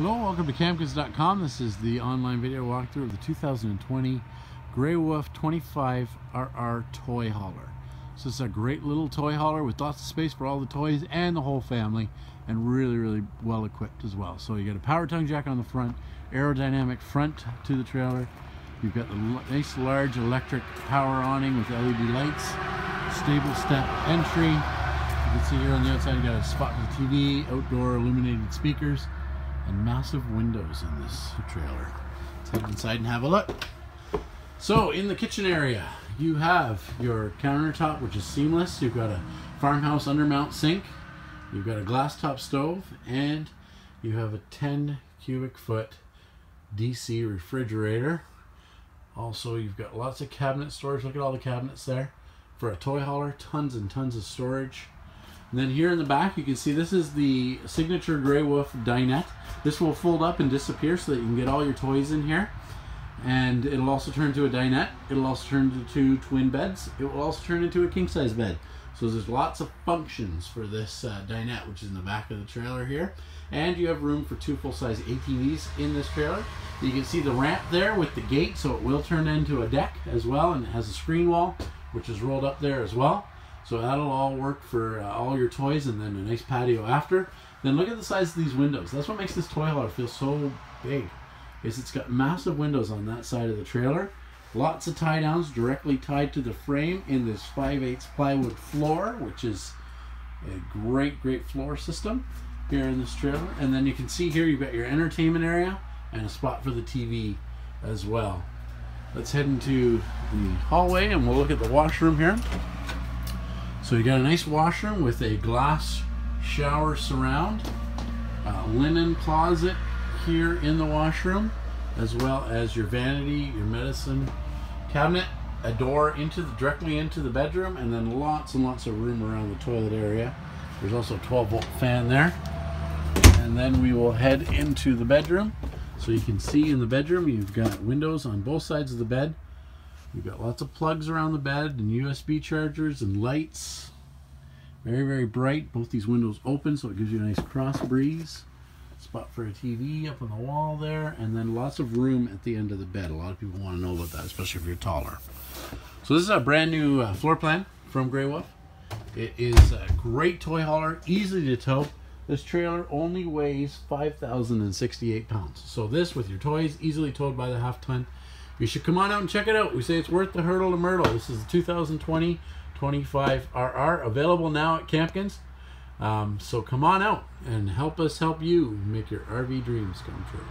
Hello, welcome to campkins.com. This is the online video walkthrough of the 2020 Grey Wolf 25RR toy hauler. So it's a great little toy hauler with lots of space for all the toys and the whole family, and really well equipped as well. So you got a power tongue jack on the front, aerodynamic front to the trailer. You've got the nice large electric power awning with LED lights, stable step entry. You can see here on the outside you got a spot for the TV, outdoor illuminated speakers, and massive windows in this trailer. Let's head inside and have a look. So in the kitchen area, you have your countertop, which is seamless. You've got a farmhouse undermount sink. You've got a glass top stove, and you have a 10 cubic foot DC refrigerator. Also, you've got lots of cabinet storage. Look at all the cabinets there. For a toy hauler, tons and tons of storage. And then here in the back, you can see this is the signature Grey Wolf dinette. This will fold up and disappear so that you can get all your toys in here. And it'll also turn into a dinette. It'll also turn into 2 twin beds. It will also turn into a king-size bed. So there's lots of functions for this dinette, which is in the back of the trailer here. And you have room for 2 full-size ATVs in this trailer. You can see the ramp there with the gate, so it will turn into a deck as well, and it has a screen wall, which is rolled up there as well. So that'll all work for all your toys, and then a nice patio after. Then look at the size of these windows. That's what makes this toy hauler feel so big, is it's got massive windows on that side of the trailer. Lots of tie downs directly tied to the frame in this 5/8 plywood floor, which is a great floor system here in this trailer. And then you can see here you've got your entertainment area and a spot for the TV as well. Let's head into the hallway and we'll look at the washroom here. So you got a nice washroom with a glass shower surround, linen closet here in the washroom, as well as your vanity, your medicine cabinet, a door directly into the bedroom, and then lots and lots of room around the toilet area. There's also a 12-volt fan there. And then we will head into the bedroom. So you can see in the bedroom you've got windows on both sides of the bed. You've got lots of plugs around the bed and USB chargers and lights. Very bright. Both these windows open, so it gives you a nice cross breeze. Spot for a TV up on the wall there, and then lots of room at the end of the bed. A lot of people want to know about that, especially if you're taller. So this is a brand new floor plan from Grey Wolf. It is a great toy hauler, easy to tow. This trailer only weighs 5,068 pounds. So this, with your toys, easily towed by the half-ton. You should come on out and check it out. We say it's worth the hurdle to myrtle. This is the 2020 25RR, available now at Campkins. So come on out and help us help you make your RV dreams come true.